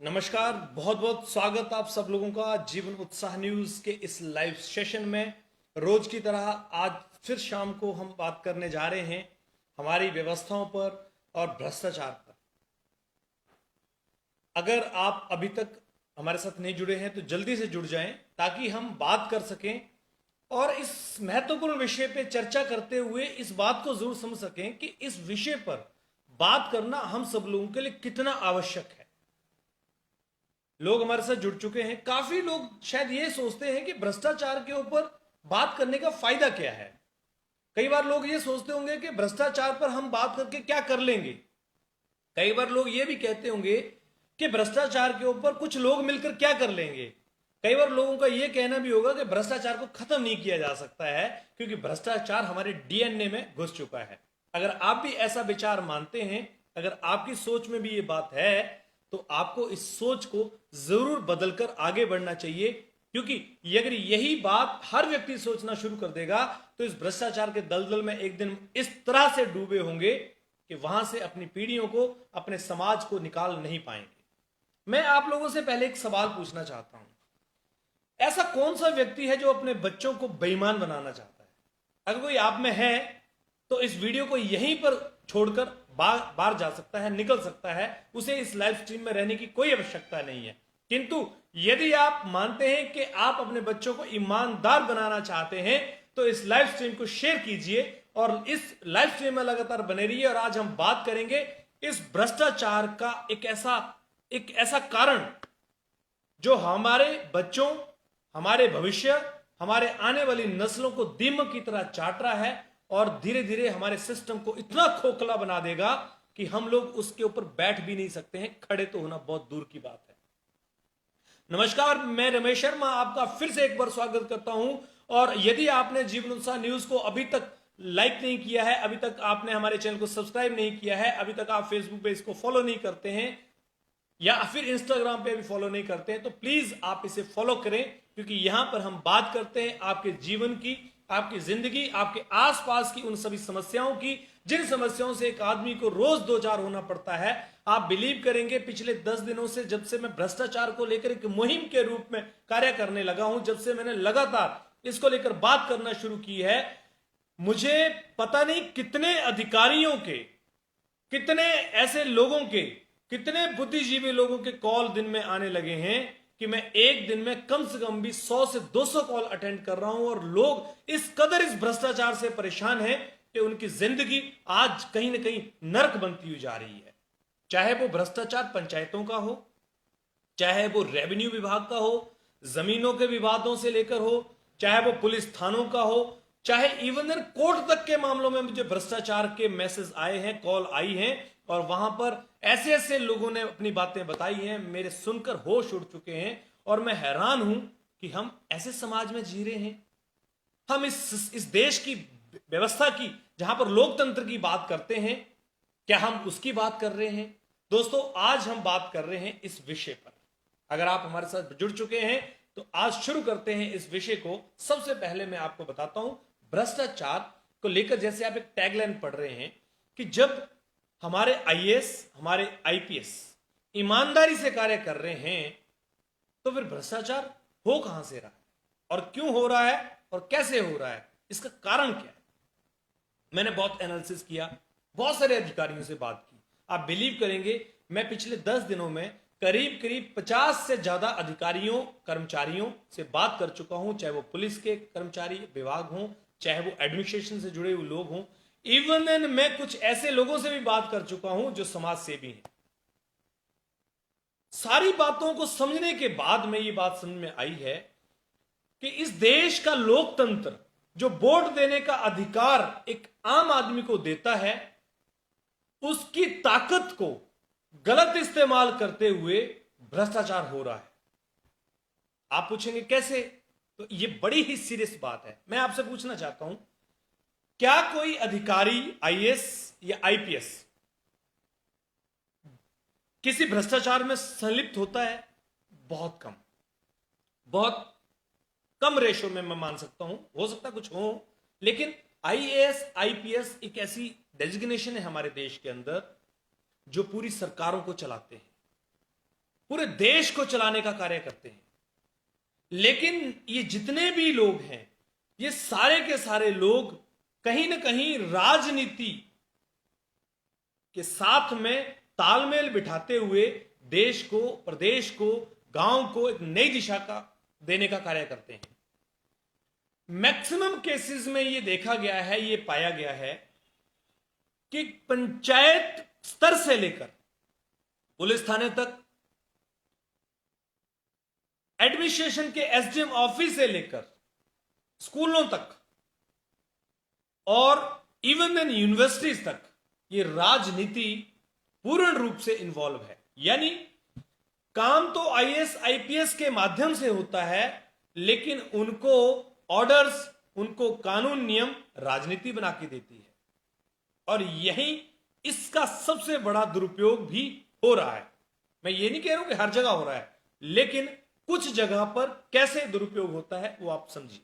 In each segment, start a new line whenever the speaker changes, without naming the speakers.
नमस्कार, बहुत बहुत स्वागत आप सब लोगों का जीवन उत्साह न्यूज के इस लाइव सेशन में। रोज की तरह आज फिर शाम को हम बात करने जा रहे हैं हमारी व्यवस्थाओं पर और भ्रष्टाचार पर। अगर आप अभी तक हमारे साथ नहीं जुड़े हैं तो जल्दी से जुड़ जाएं ताकि हम बात कर सकें और इस महत्वपूर्ण विषय पे चर्चा करते हुए इस बात को जरूर समझ सकें कि इस विषय पर बात करना हम सब लोगों के लिए कितना आवश्यक है। लोग हमारे साथ जुड़ चुके हैं। काफी लोग शायद ये सोचते हैं कि भ्रष्टाचार के ऊपर बात करने का फायदा क्या है। कई बार लोग ये सोचते होंगे कि भ्रष्टाचार पर हम बात करके क्या कर लेंगे। कई बार लोग ये भी कहते होंगे कि भ्रष्टाचार के ऊपर कुछ लोग मिलकर क्या कर लेंगे। कई बार लोगों का यह कहना भी होगा कि भ्रष्टाचार को खत्म नहीं किया जा सकता है क्योंकि भ्रष्टाचार हमारे डीएनए में घुस चुका है। अगर आप भी ऐसा विचार मानते हैं, अगर आपकी सोच में भी ये बात है, तो आपको इस सोच को जरूर बदलकर आगे बढ़ना चाहिए, क्योंकि अगर यही बात हर व्यक्ति सोचना शुरू कर देगा तो इस भ्रष्टाचार के दलदल में एक दिन इस तरह से डूबे होंगे कि वहां से अपनी पीढ़ियों को, अपने समाज को निकाल नहीं पाएंगे। मैं आप लोगों से पहले एक सवाल पूछना चाहता हूं। ऐसा कौन सा व्यक्ति है जो अपने बच्चों को बेईमान बनाना चाहता है? अगर कोई आप में है तो इस वीडियो को यहीं पर छोड़कर बाहर जा सकता है, निकल सकता है। उसे इस लाइव स्ट्रीम में रहने की कोई आवश्यकता नहीं है। किंतु यदि आप मानते हैं कि आप अपने बच्चों को ईमानदार बनाना चाहते हैं तो इस लाइव स्ट्रीम को शेयर कीजिए और इस लाइव स्ट्रीम में लगातार बने रहिए। और आज हम बात करेंगे इस भ्रष्टाचार का एक ऐसा कारण जो हमारे बच्चों, हमारे भविष्य, हमारे आने वाली नस्लों को दीमक की तरह चाट रहा है और धीरे धीरे हमारे सिस्टम को इतना खोखला बना देगा कि हम लोग उसके ऊपर बैठ भी नहीं सकते हैं, खड़े तो होना बहुत दूर की बात है। नमस्कार, मैं रमेश शर्मा आपका फिर से एक बार स्वागत करता हूं। और यदि आपने जीवन उत्साह न्यूज को अभी तक लाइक नहीं किया है, अभी तक आपने हमारे चैनल को सब्सक्राइब नहीं किया है, अभी तक आप फेसबुक पे इसको फॉलो नहीं करते हैं या फिर इंस्टाग्राम पे भी फॉलो नहीं करते हैं, तो प्लीज आप इसे फॉलो करें, क्योंकि यहां पर हम बात करते हैं आपके जीवन की, आपकी जिंदगी, आपके आसपास की उन सभी समस्याओं की जिन समस्याओं से एक आदमी को रोज दो चार होना पड़ता है। आप बिलीव करेंगे, पिछले 10 दिनों से जब से मैं भ्रष्टाचार को लेकर एक मुहिम के रूप में कार्य करने लगा हूं, जब से मैंने लगातार इसको लेकर बात करना शुरू की है, मुझे पता नहीं कितने अधिकारियों के, कितने ऐसे लोगों के, कितने बुद्धिजीवी लोगों के कॉल दिन में आने लगे हैं कि मैं एक दिन में कम से कम भी 100 से 200 कॉल अटेंड कर रहा हूं। और लोग इस कदर इस भ्रष्टाचार से परेशान हैं कि उनकी जिंदगी आज कहीं ना कहीं नरक बनती हुई जा रही है। चाहे वो भ्रष्टाचार पंचायतों का हो, चाहे वो रेवेन्यू विभाग का हो, जमीनों के विवादों से लेकर हो, चाहे वो पुलिस थानों का हो, चाहे इवन कोर्ट तक के मामलों में मुझे भ्रष्टाचार के मैसेज आए हैं, कॉल आई हैं। और वहां पर ऐसे ऐसे लोगों ने अपनी बातें बताई हैं, मेरे सुनकर होश उड़ चुके हैं। और मैं हैरान हूं कि हम ऐसे समाज में जी रहे हैं। हम इस देश की व्यवस्था की, जहां पर लोकतंत्र की बात करते हैं, क्या हम उसकी बात कर रहे हैं? दोस्तों, आज हम बात कर रहे हैं इस विषय पर। अगर आप हमारे साथ जुड़ चुके हैं तो आज शुरू करते हैं इस विषय को। सबसे पहले मैं आपको बताता हूं भ्रष्टाचार को लेकर, जैसे आप एक टैगलाइन पढ़ रहे हैं कि जब हमारे आईएएस, हमारे आईपीएस ईमानदारी से कार्य कर रहे हैं तो फिर भ्रष्टाचार हो कहां से रहा है और क्यों हो रहा है और कैसे हो रहा है, इसका कारण क्या है? मैंने बहुत एनालिसिस किया, बहुत सारे अधिकारियों से बात की। आप बिलीव करेंगे, मैं पिछले 10 दिनों में करीब करीब 50 से ज्यादा अधिकारियों, कर्मचारियों से बात कर चुका हूं, चाहे वो पुलिस के कर्मचारी विभाग हों, चाहे वो एडमिनिस्ट्रेशन से जुड़े हुए लोग हों, इवन मैं कुछ ऐसे लोगों से भी बात कर चुका हूं जो समाज सेवी हैं। सारी बातों को समझने के बाद में ये बात समझ में आई है कि इस देश का लोकतंत्र जो वोट देने का अधिकार एक आम आदमी को देता है, उसकी ताकत को गलत इस्तेमाल करते हुए भ्रष्टाचार हो रहा है। आप पूछेंगे कैसे? तो ये बड़ी ही सीरियस बात है। मैं आपसे पूछना चाहता हूं, क्या कोई अधिकारी आईएएस या आईपीएस किसी भ्रष्टाचार में संलिप्त होता है? बहुत कम, बहुत कम रेशो में मैं मान सकता हूं। हो सकता है कुछ हो, लेकिन आईएएस आईपीएस एक ऐसी डेजिग्नेशन है हमारे देश के अंदर जो पूरी सरकारों को चलाते हैं। पूरे देश को चलाने का कार्य करते हैं। लेकिन ये जितने भी लोग हैं, ये सारे के सारे लोग कहीं ना कहीं राजनीति के साथ में तालमेल बिठाते हुए देश को, प्रदेश को, गांव को एक नई दिशा का देने का कार्य करते हैं। मैक्सिमम केसेस में ये देखा गया है, ये पाया गया है कि पंचायत स्तर से लेकर पुलिस थाने तक, एडमिनिस्ट्रेशन के एसडीएम ऑफिस से लेकर स्कूलों तक और इवन इन यूनिवर्सिटीज तक ये राजनीति पूर्ण रूप से इन्वॉल्व है। यानी काम तो आईएएस आईपीएस के माध्यम से होता है, लेकिन उनको ऑर्डर्स, उनको कानून नियम राजनीति बना के देती है। और यही इसका सबसे बड़ा दुरुपयोग भी हो रहा है। मैं ये नहीं कह रहा हूं कि हर जगह हो रहा है, लेकिन कुछ जगह पर कैसे दुरुपयोग होता है वो आप समझिए।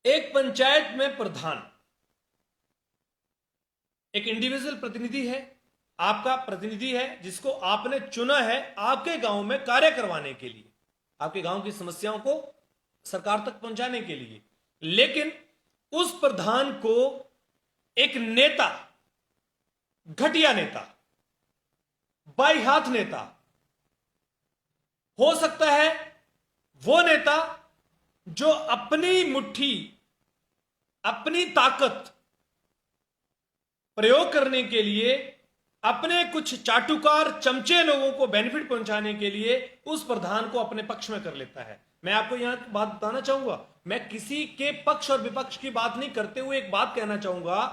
एक पंचायत में प्रधान एक इंडिविजुअल प्रतिनिधि है, आपका प्रतिनिधि है, जिसको आपने चुना है आपके गांव में कार्य करवाने के लिए, आपके गांव की समस्याओं को सरकार तक पहुंचाने के लिए। लेकिन उस प्रधान को एक नेता, घटिया नेता, बाई हाथ नेता, हो सकता है वो नेता जो अपनी मुट्ठी, अपनी ताकत प्रयोग करने के लिए, अपने कुछ चाटुकार चमचे लोगों को बेनिफिट पहुंचाने के लिए उस प्रधान को अपने पक्ष में कर लेता है। मैं आपको यहां बात बताना चाहूंगा, मैं किसी के पक्ष और विपक्ष की बात नहीं करते हुए एक बात कहना चाहूंगा।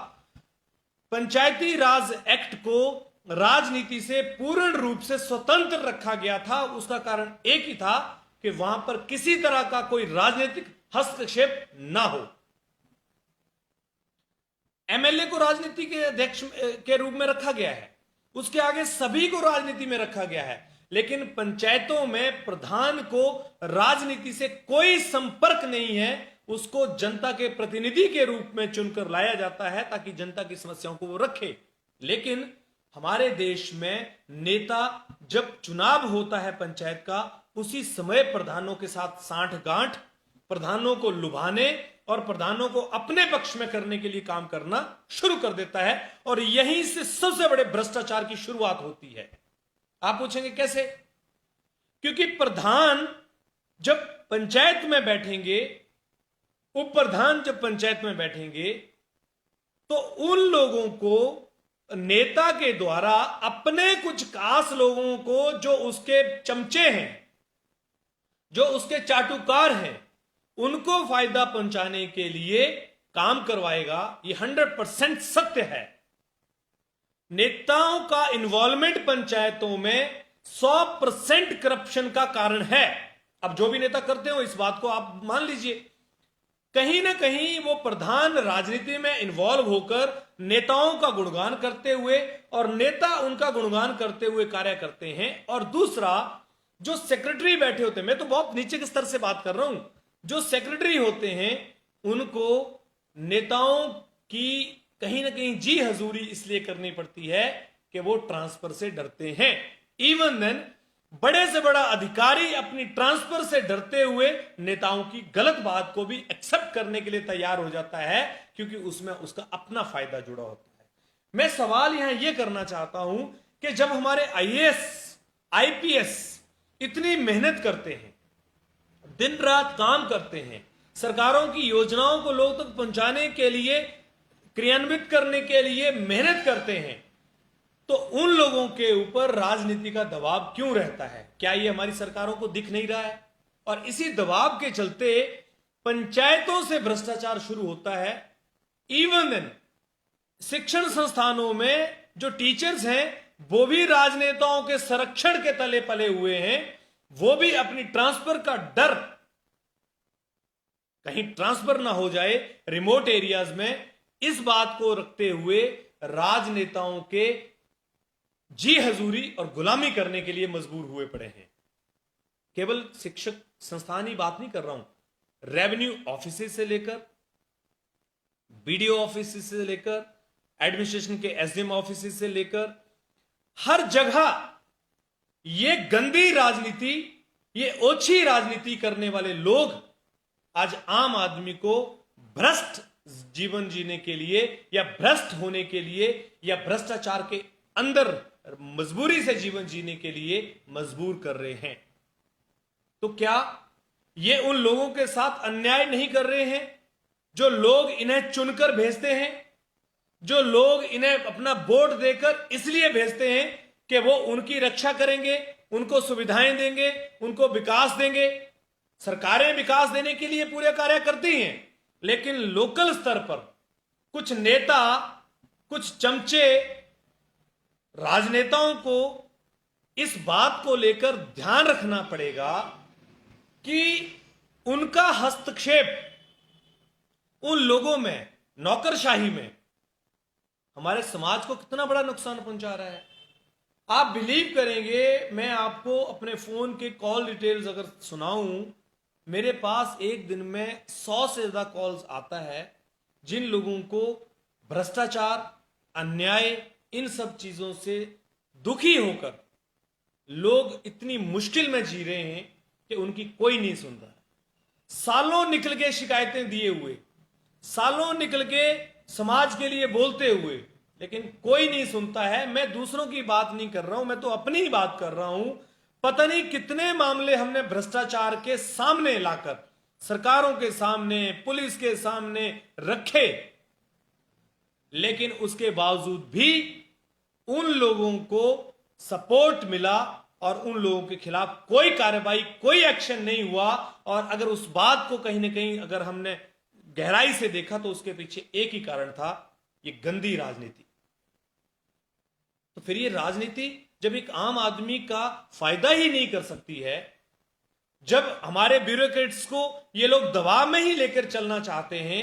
पंचायती राज एक्ट को राजनीति से पूर्ण रूप से स्वतंत्र रखा गया था। उसका कारण एक ही था कि वहां पर किसी तरह का कोई राजनीतिक हस्तक्षेप ना हो। एमएलए को राजनीति के अध्यक्ष के रूप में रखा गया है, उसके आगे सभी को राजनीति में रखा गया है, लेकिन पंचायतों में प्रधान को राजनीति से कोई संपर्क नहीं है। उसको जनता के प्रतिनिधि के रूप में चुनकर लाया जाता है ताकि जनता की समस्याओं को वो रखे। लेकिन हमारे देश में नेता, जब चुनाव होता है पंचायत का, उसी समय प्रधानों के साथ सांठ-गांठ, प्रधानों को लुभाने और प्रधानों को अपने पक्ष में करने के लिए काम करना शुरू कर देता है। और यहीं से सबसे बड़े भ्रष्टाचार की शुरुआत होती है। आप पूछेंगे कैसे? क्योंकि प्रधान जब पंचायत में बैठेंगे, उप प्रधान जब पंचायत में बैठेंगे, तो उन लोगों को नेता के द्वारा अपने कुछ खास लोगों को, जो उसके चमचे हैं, जो उसके चाटुकार हैं, उनको फायदा पहुंचाने के लिए काम करवाएगा। ये 100% सत्य है। नेताओं का इन्वॉल्वमेंट पंचायतों में 100% करप्शन का कारण है। अब जो भी नेता करते हो, इस बात को आप मान लीजिए, कहीं ना कहीं वो प्रधान राजनीति में इन्वॉल्व होकर नेताओं का गुणगान करते हुए और नेता उनका गुणगान करते हुए कार्य करते हैं। और दूसरा, जो सेक्रेटरी बैठे होते हैं, मैं तो बहुत नीचे के स्तर से बात कर रहा हूं, जो सेक्रेटरी होते हैं उनको नेताओं की कहीं ना कहीं जी हजूरी इसलिए करनी पड़ती है कि वो ट्रांसफर से डरते हैं। इवन देन बड़े से बड़ा अधिकारी अपनी ट्रांसफर से डरते हुए नेताओं की गलत बात को भी एक्सेप्ट करने के लिए तैयार हो जाता है, क्योंकि उसमें उसका अपना फायदा जुड़ा होता है। मैं सवाल यहां यह करना चाहता हूं कि जब हमारे आईएएस आईपीएस इतनी मेहनत करते हैं, दिन रात काम करते हैं, सरकारों की योजनाओं को लोग तक पहुंचाने के लिए, क्रियान्वित करने के लिए मेहनत करते हैं, तो उन लोगों के ऊपर राजनीति का दबाव क्यों रहता है? क्या ये हमारी सरकारों को दिख नहीं रहा है? और इसी दबाव के चलते पंचायतों से भ्रष्टाचार शुरू होता है। इवन इन शिक्षण संस्थानों में जो टीचर्स हैं, वो भी राजनेताओं के संरक्षण के तले पले हुए हैं। वो भी अपनी ट्रांसफर का डर, कहीं ट्रांसफर ना हो जाए रिमोट एरियाज में, इस बात को रखते हुए राजनेताओं के जी हजूरी और गुलामी करने के लिए मजबूर हुए पड़े हैं। केवल शिक्षक संस्थान ही बात नहीं कर रहा हूं, रेवेन्यू ऑफिस से लेकर, बीडीओ ऑफिस से लेकर, एडमिनिस्ट्रेशन के एसडीएम ऑफिस से लेकर, हर जगह ये गंदी राजनीति, ये ओछी राजनीति करने वाले लोग आज आम आदमी को भ्रष्ट जीवन जीने के लिए या भ्रष्ट होने के लिए या भ्रष्टाचार के अंदर मजबूरी से जीवन जीने के लिए मजबूर कर रहे हैं। तो क्या ये उन लोगों के साथ अन्याय नहीं कर रहे हैं जो लोग इन्हें चुनकर भेजते हैं, जो लोग इन्हें अपना वोट देकर इसलिए भेजते हैं कि वो उनकी रक्षा करेंगे, उनको सुविधाएं देंगे, उनको विकास देंगे। सरकारें विकास देने के लिए पूरे कार्य करती हैं, लेकिन लोकल स्तर पर कुछ नेता, कुछ चमचे राजनेताओं को इस बात को लेकर ध्यान रखना पड़ेगा कि उनका हस्तक्षेप उन लोगों में, नौकरशाही में, हमारे समाज को कितना बड़ा नुकसान पहुंचा रहा है। आप बिलीव करेंगे, मैं आपको अपने फोन के कॉल डिटेल्स अगर सुनाऊं, मेरे पास एक दिन में 100 से ज्यादा कॉल्स आता है जिन लोगों को भ्रष्टाचार, अन्याय, इन सब चीजों से दुखी होकर लोग इतनी मुश्किल में जी रहे हैं कि उनकी कोई नहीं सुन रहा। सालों निकल के शिकायतें दिए हुए, सालों निकल के समाज के लिए बोलते हुए, लेकिन कोई नहीं सुनता है। मैं दूसरों की बात नहीं कर रहा हूं, मैं तो अपनी ही बात कर रहा हूं। पता नहीं कितने मामले हमने भ्रष्टाचार के सामने लाकर, सरकारों के सामने, पुलिस के सामने रखे, लेकिन उसके बावजूद भी उन लोगों को सपोर्ट मिला और उन लोगों के खिलाफ कोई कार्रवाई, कोई एक्शन नहीं हुआ। और अगर उस बात को कहीं ना कहीं अगर हमने गहराई से देखा तो उसके पीछे एक ही कारण था, ये गंदी राजनीति। तो फिर ये राजनीति जब एक आम आदमी का फायदा ही नहीं कर सकती है, जब हमारे ब्यूरोक्रेट्स को ये लोग दबाव में ही लेकर चलना चाहते हैं,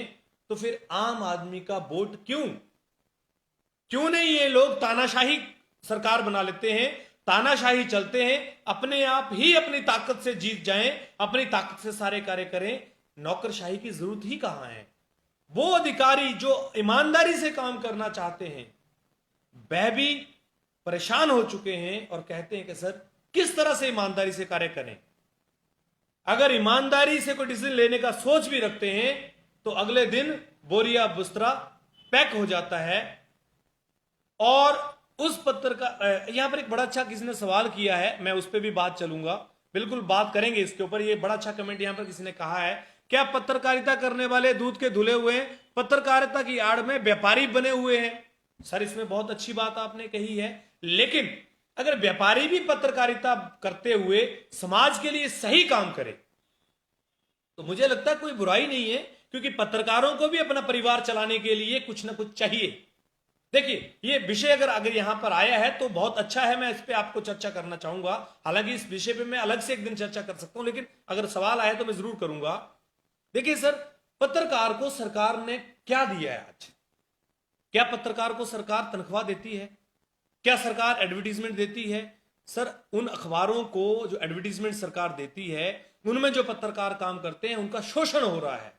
तो फिर आम आदमी का वोट क्यों नहीं ये लोग तानाशाही सरकार बना लेते हैं, तानाशाही चलते हैं, अपने आप ही अपनी ताकत से जीत जाएं, अपनी ताकत से सारे कार्य करें। नौकरशाही की जरूरत ही कहां है। वो अधिकारी जो ईमानदारी से काम करना चाहते हैं, वह भी परेशान हो चुके हैं और कहते हैं कि सर किस तरह से ईमानदारी से कार्य करें। अगर ईमानदारी से कोई डिसीजन लेने का सोच भी रखते हैं तो अगले दिन बोरिया बुस्तरा पैक हो जाता है। और उस पत्र का यहां पर एक बड़ा अच्छा किसी ने सवाल किया है, मैं उस पर भी बात चलूंगा, बिल्कुल बात करेंगे इसके ऊपर। ये बड़ा अच्छा कमेंट यहां पर किसी ने कहा है, क्या पत्रकारिता करने वाले दूध के धुले हुए हैं, पत्रकारिता की आड़ में व्यापारी बने हुए हैं? सर इसमें बहुत अच्छी बात आपने कही है, लेकिन अगर व्यापारी भी पत्रकारिता करते हुए समाज के लिए सही काम करे तो मुझे लगता है कोई बुराई नहीं है, क्योंकि पत्रकारों को भी अपना परिवार चलाने के लिए कुछ ना कुछ चाहिए। देखिए ये विषय अगर यहां पर आया है तो बहुत अच्छा है, मैं इस पे आपको चर्चा करना चाहूंगा। हालांकि इस विषय पे मैं अलग से एक दिन चर्चा कर सकता हूं, लेकिन अगर सवाल आया तो मैं जरूर करूंगा। देखिए सर, पत्रकार को सरकार ने क्या दिया है आज? क्या पत्रकार को सरकार तनख्वाह देती है? क्या सरकार एडवर्टीजमेंट देती है? सर उन अखबारों को जो एडवर्टीजमेंट सरकार देती है, उनमें जो पत्रकार काम करते हैं उनका शोषण हो रहा है।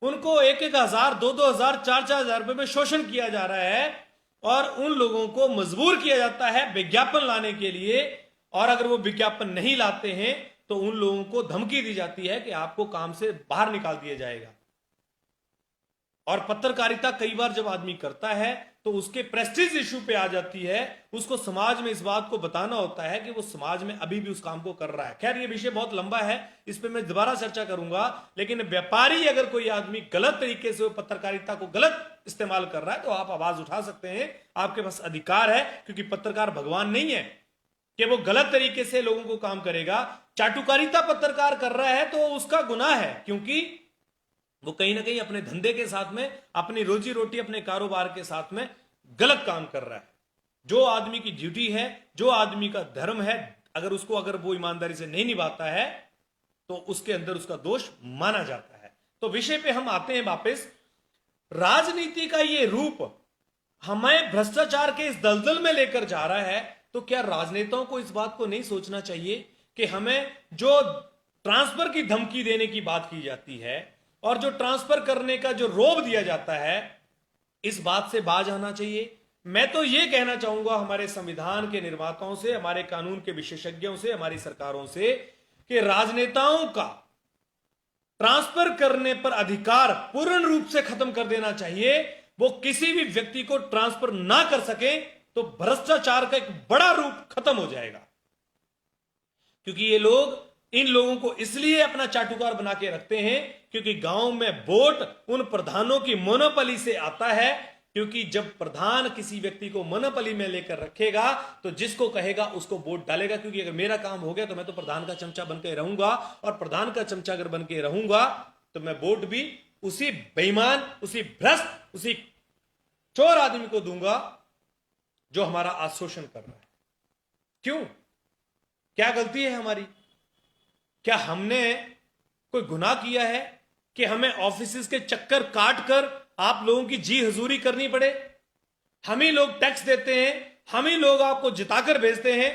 उनको 1,000, 2,000, 4,000 रुपए में शोषण किया जा रहा है और उन लोगों को मजबूर किया जाता है विज्ञापन लाने के लिए। और अगर वो विज्ञापन नहीं लाते हैं तो उन लोगों को धमकी दी जाती है कि आपको काम से बाहर निकाल दिया जाएगा। और पत्रकारिता कई बार जब आदमी करता है तो उसके प्रेस्टीज इश्यू पे आ जाती है, उसको समाज में इस बात को बताना होता है कि वो समाज में अभी भी उस काम को कर रहा है। खैर ये विषय बहुत लंबा है, इस पे मैं दोबारा चर्चा करूंगा। लेकिन व्यापारी अगर कोई आदमी गलत तरीके से वो पत्रकारिता को गलत इस्तेमाल कर रहा है तो आप आवाज उठा सकते हैं, आपके पास अधिकार है, क्योंकि पत्रकार भगवान नहीं है कि वो गलत तरीके से लोगों को काम करेगा। चाटुकारिता पत्रकार कर रहा है तो उसका गुनाह है, क्योंकि वो कहीं ना कहीं अपने धंधे के साथ में, अपनी रोजी रोटी, अपने कारोबार के साथ में गलत काम कर रहा है। जो आदमी की ड्यूटी है, जो आदमी का धर्म है, अगर वो ईमानदारी से नहीं निभाता है तो उसके अंदर उसका दोष माना जाता है। तो विषय पे हम आते हैं वापस। राजनीति का ये रूप हमें भ्रष्टाचार के इस दलदल में लेकर जा रहा है, तो क्या राजनेताओं को इस बात को नहीं सोचना चाहिए कि हमें जो ट्रांसफर की धमकी देने की बात की जाती है और जो ट्रांसफर करने का जो रोब दिया जाता है, इस बात से बाज आना चाहिए। मैं तो ये कहना चाहूंगा हमारे संविधान के निर्माताओं से, हमारे कानून के विशेषज्ञों से, हमारी सरकारों से, कि राजनेताओं का ट्रांसफर करने पर अधिकार पूर्ण रूप से खत्म कर देना चाहिए। वो किसी भी व्यक्ति को ट्रांसफर ना कर सके तो भ्रष्टाचार का एक बड़ा रूप खत्म हो जाएगा। क्योंकि ये लोग इन लोगों को इसलिए अपना चाटुकार बना के रखते हैं क्योंकि गांव में वोट उन प्रधानों की मोनोपोली से आता है। क्योंकि जब प्रधान किसी व्यक्ति को मोनोपोली में लेकर रखेगा तो जिसको कहेगा उसको वोट डालेगा। क्योंकि अगर मेरा काम हो गया तो मैं तो प्रधान का चमचा बन के रहूंगा, और प्रधान का चमचा अगर बन के रहूंगा तो मैं वोट भी उसी बेईमान, उसी भ्रष्ट, उसी चोर आदमी को दूंगा जो हमारा आशोषण कर रहा है। क्यों? क्या गलती है हमारी? क्या हमने कोई गुनाह किया है कि हमें ऑफिस के चक्कर काट कर आप लोगों की जी हजूरी करनी पड़े? हम ही लोग टैक्स देते हैं, हम ही लोग आपको जिताकर भेजते हैं,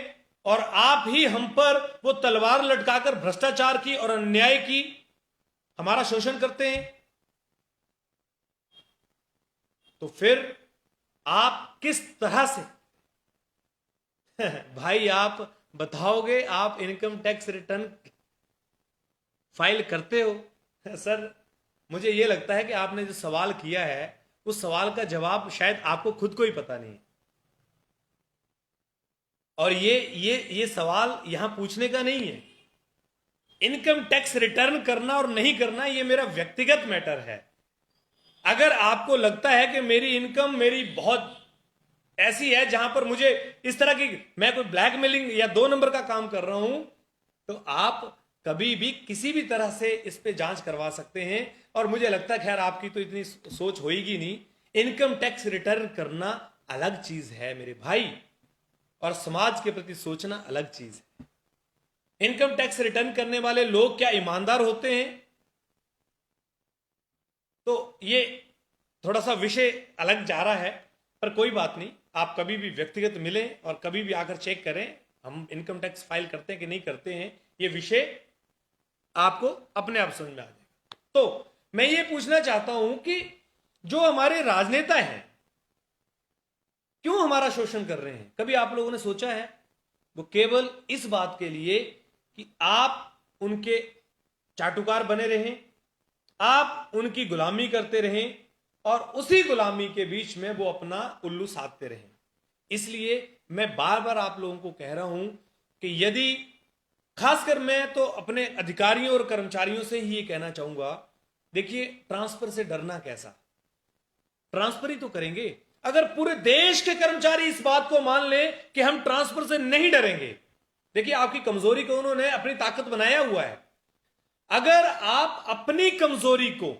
और आप ही हम पर वो तलवार लटकाकर भ्रष्टाचार की और अन्याय की हमारा शोषण करते हैं। तो फिर आप किस तरह से भाई आप बताओगे आप इनकम टैक्स रिटर्न फाइल करते हो? सर मुझे यह लगता है कि आपने जो सवाल किया है उस सवाल का जवाब शायद आपको खुद को ही पता नहीं। और ये सवाल यहां पूछने का नहीं है। इनकम टैक्स रिटर्न करना और नहीं करना ये मेरा व्यक्तिगत मैटर है। अगर आपको लगता है कि मेरी इनकम मेरी बहुत ऐसी है जहां पर मुझे इस तरह की, मैं कोई ब्लैकमेलिंग या 2 नंबर का काम कर रहा हूं, तो आप कभी भी किसी भी तरह से इस पे जांच करवा सकते हैं। और मुझे लगता है खैर आपकी तो इतनी सोच होगी नहीं। इनकम टैक्स रिटर्न करना अलग चीज है मेरे भाई, और समाज के प्रति सोचना अलग चीज है। इनकम टैक्स रिटर्न करने वाले लोग क्या ईमानदार होते हैं? तो ये थोड़ा सा विषय अलग जा रहा है, पर कोई बात नहीं। आप कभी भी व्यक्तिगत मिलें और कभी भी आकर चेक करें हम इनकम टैक्स फाइल करते हैं कि नहीं करते हैं। ये विषय आपको अपने आप समझ में आ जाएगा। तो मैं ये पूछना चाहता हूं कि जो हमारे राजनेता हैं क्यों हमारा शोषण कर रहे हैं? कभी आप लोगों ने सोचा है? वो केवल इस बात के लिए कि आप उनके चाटुकार बने रहें, आप उनकी गुलामी करते रहें, और उसी गुलामी के बीच में वो अपना उल्लू साधते रहें। इसलिए मैं बार बार आप लोगों को कह रहा हूं कि यदि, खासकर मैं तो अपने अधिकारियों और कर्मचारियों से ही ये कहना चाहूंगा, देखिए ट्रांसफर से डरना कैसा? ट्रांसफर ही तो करेंगे। अगर पूरे देश के कर्मचारी इस बात को मान ले कि हम ट्रांसफर से नहीं डरेंगे, देखिए आपकी कमजोरी को उन्होंने अपनी ताकत बनाया हुआ है। अगर आप अपनी कमजोरी को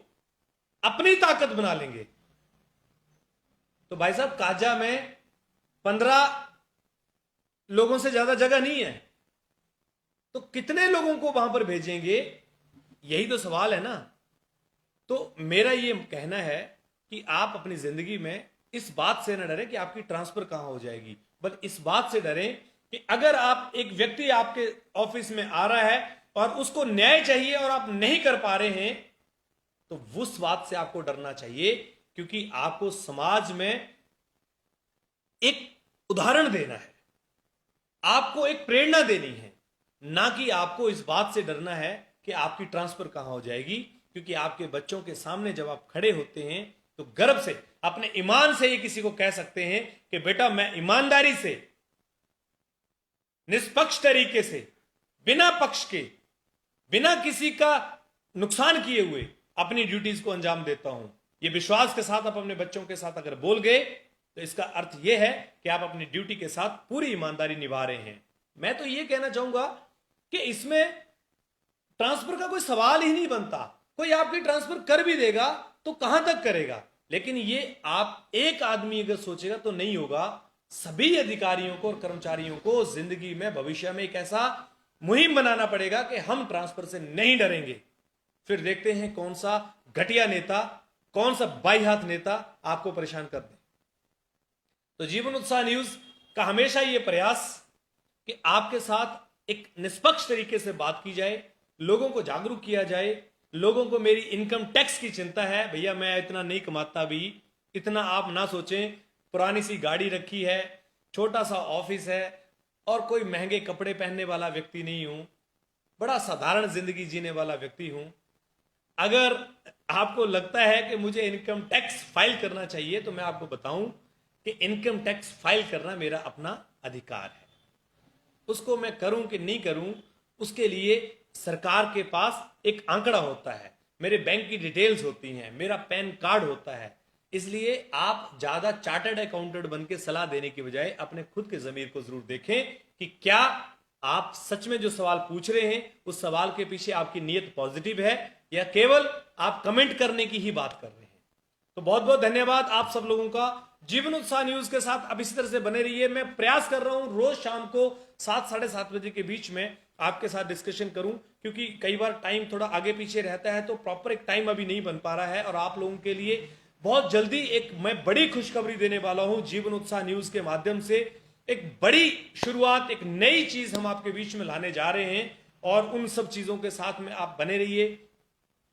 अपनी ताकत बना लेंगे तो भाई साहब काजा में 15 लोगों से ज्यादा जगह नहीं है, तो कितने लोगों को वहां पर भेजेंगे? यही तो सवाल है ना। तो मेरा ये कहना है कि आप अपनी जिंदगी में इस बात से न डरें कि आपकी ट्रांसफर कहां हो जाएगी, बल्कि इस बात से डरें कि अगर आप, एक व्यक्ति आपके ऑफिस में आ रहा है और उसको न्याय चाहिए और आप नहीं कर पा रहे हैं, तो उस बात से आपको डरना चाहिए। क्योंकि आपको समाज में एक उदाहरण देना है, आपको एक प्रेरणा देनी है, ना कि आपको इस बात से डरना है कि आपकी ट्रांसफर कहां हो जाएगी। क्योंकि आपके बच्चों के सामने जब आप खड़े होते हैं तो गर्व से, अपने ईमान से ये किसी को कह सकते हैं कि बेटा मैं ईमानदारी से, निष्पक्ष तरीके से, बिना पक्ष के, बिना किसी का नुकसान किए हुए अपनी ड्यूटीज को अंजाम देता हूं। ये विश्वास के साथ आप अपने बच्चों के साथ अगर बोल गए तो इसका अर्थ यह है कि आप अपनी ड्यूटी के साथ पूरी ईमानदारी निभा रहे हैं। मैं तो यह कहना चाहूंगा कि इसमें ट्रांसफर का कोई सवाल ही नहीं बनता। कोई आपकी ट्रांसफर कर भी देगा तो कहां तक करेगा, लेकिन ये आप एक आदमी अगर सोचेगा तो नहीं होगा। सभी अधिकारियों को और कर्मचारियों को जिंदगी में, भविष्य में एक ऐसा मुहिम बनाना पड़ेगा कि हम ट्रांसफर से नहीं डरेंगे। फिर देखते हैं कौन सा घटिया नेता, कौन सा बाई हाथ नेता आपको परेशान कर दे। तो जीवन उत्साह न्यूज का हमेशा ये प्रयास कि आपके साथ एक निष्पक्ष तरीके से बात की जाए, लोगों को जागरूक किया जाए। लोगों को मेरी इनकम टैक्स की चिंता है, भैया मैं इतना नहीं कमाता भी, इतना आप ना सोचें। पुरानी सी गाड़ी रखी है, छोटा सा ऑफिस है और कोई महंगे कपड़े पहनने वाला व्यक्ति नहीं हूं, बड़ा साधारण जिंदगी जीने वाला व्यक्ति हूं। अगर आपको लगता है कि मुझे इनकम टैक्स फाइल करना चाहिए तो मैं आपको बताऊं कि इनकम टैक्स फाइल करना मेरा अपना अधिकार है। उसको मैं करूं कि नहीं करूं, उसके लिए सरकार के पास एक आंकड़ा होता है, मेरे बैंक की डिटेल्स होती हैं, मेरा पैन कार्ड होता है। इसलिए आप ज्यादा चार्टर्ड अकाउंटेंट बन के सलाह देने की बजाय अपने खुद के जमीर को जरूर देखें कि क्या आप सच में जो सवाल पूछ रहे हैं उस सवाल के पीछे आपकी नीयत पॉजिटिव है या केवल आप कमेंट करने की ही बात कर रहे हैं। तो बहुत बहुत धन्यवाद आप सब लोगों का। जीवन उत्साह न्यूज के साथ अब इसी तरह से बने रहिए। मैं प्रयास कर रहा हूं रोज शाम को 7 साढ़े 7 बजे के बीच में आपके साथ डिस्कशन करूं, क्योंकि कई बार टाइम थोड़ा आगे पीछे रहता है तो प्रॉपर एक टाइम अभी नहीं बन पा रहा है। और आप लोगों के लिए बहुत जल्दी एक मैं बड़ी खुशखबरी देने वाला हूं जीवन उत्साह न्यूज के माध्यम से। एक बड़ी शुरुआत, एक नई चीज हम आपके बीच में लाने जा रहे हैं और उन सब चीजों के साथ में आप बने रहिए।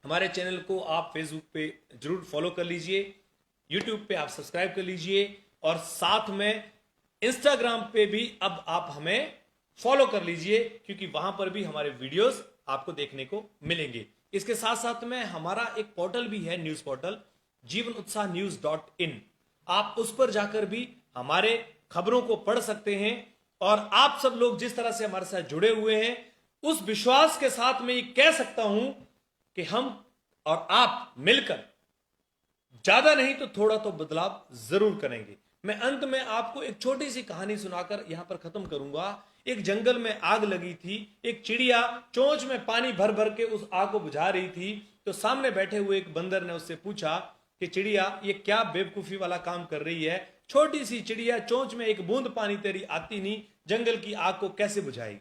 हमारे चैनल को आप फेसबुक पे जरूर फॉलो कर लीजिए, यूट्यूब पे आप सब्सक्राइब कर लीजिए और साथ में इंस्टाग्राम पे भी अब आप हमें फॉलो कर लीजिए, क्योंकि वहां पर भी हमारे वीडियोस आपको देखने को मिलेंगे। इसके साथ साथ में हमारा एक पोर्टल भी है, न्यूज पोर्टल jeevanutsaahnews.in। आप उस पर जाकर भी हमारे खबरों को पढ़ सकते हैं। और आप सब लोग जिस तरह से हमारे साथ जुड़े हुए हैं, उस विश्वास के साथ मैं ये कह सकता हूं कि हम और आप मिलकर ज्यादा नहीं तो थोड़ा तो बदलाव जरूर करेंगे। मैं अंत में आपको एक छोटी सी कहानी सुनाकर यहां पर खत्म करूंगा। एक जंगल में आग लगी थी, एक चिड़िया चोंच में पानी भर भर के उस आग को बुझा रही थी। तो सामने बैठे हुए एक बंदर ने उससे पूछा कि चिड़िया, ये क्या बेवकूफी वाला काम कर रही है? छोटी सी चिड़िया, चोंच में एक बूंद पानी तेरी आती नहीं, जंगल की आग को कैसे बुझाएगी?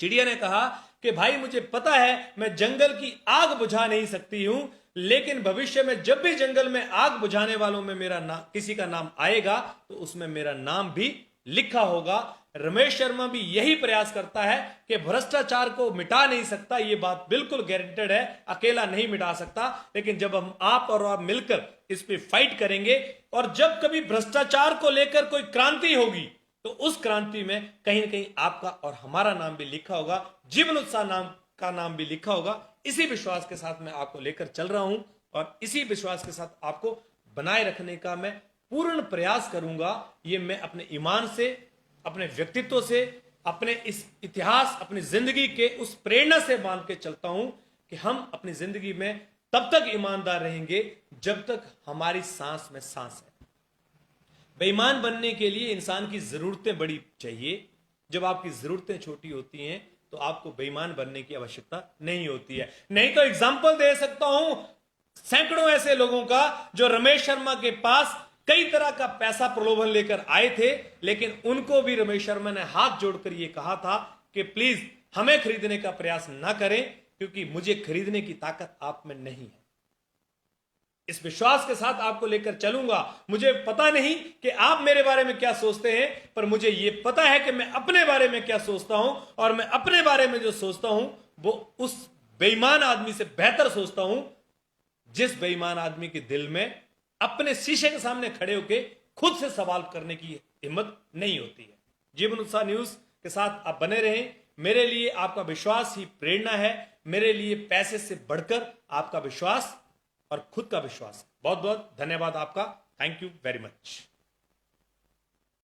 चिड़िया ने कहा कि भाई मुझे पता है मैं जंगल की आग बुझा नहीं सकती हूं, लेकिन भविष्य में जब भी जंगल में आग बुझाने वालों में मेरा किसी का नाम आएगा तो उसमें मेरा नाम भी लिखा होगा। रमेश शर्मा भी यही प्रयास करता है कि भ्रष्टाचार को मिटा नहीं सकता, यह बात बिल्कुल गारंटेड है, अकेला नहीं मिटा सकता। लेकिन जब हम आप और आप मिलकर इस पे फाइट करेंगे और जब कभी भ्रष्टाचार को लेकर कोई क्रांति होगी तो उस क्रांति में कहीं ना कहीं आपका और हमारा नाम भी लिखा होगा, जीवन उत्साह नाम का नाम भी लिखा होगा। इसी विश्वास के साथ मैं आपको लेकर चल रहा हूं और इसी विश्वास के साथ आपको बनाए रखने का मैं पूर्ण प्रयास करूंगा। ये मैं अपने ईमान से, अपने व्यक्तित्व से, अपने इस इतिहास, अपनी जिंदगी के उस प्रेरणा से बांध के चलता हूं कि हम अपनी जिंदगी में तब तक ईमानदार रहेंगे जब तक हमारी सांस में सांस है। बेईमान बनने के लिए इंसान की जरूरतें बड़ी चाहिए। जब आपकी जरूरतें छोटी होती हैं तो आपको बेईमान बनने की आवश्यकता नहीं होती है। नहीं तो एग्जाम्पल दे सकता हूं सैकड़ों ऐसे लोगों का जो रमेश शर्मा के पास कई तरह का पैसा प्रलोभन लेकर आए थे, लेकिन उनको भी रमेश शर्मा ने हाथ जोड़कर यह कहा था कि प्लीज हमें खरीदने का प्रयास ना करें, क्योंकि मुझे खरीदने की ताकत आप में नहीं है। इस विश्वास के साथ आपको लेकर चलूंगा। मुझे पता नहीं कि आप मेरे बारे में क्या सोचते हैं, पर मुझे यह पता है कि मैं अपने बारे में क्या सोचता हूं, और मैं अपने बारे में जो सोचता हूं वो उस बेईमान आदमी से बेहतर सोचता हूं जिस बेईमान आदमी के दिल में अपने शीशे के सामने खड़े होकर खुद से सवाल करने की हिम्मत नहीं होती है। जीवन उत्साह न्यूज के साथ आप बने रहें। मेरे लिए आपका विश्वास ही प्रेरणा है। मेरे लिए पैसे से बढ़कर आपका विश्वास और खुद का विश्वास। बहुत बहुत धन्यवाद आपका। Thank you very much.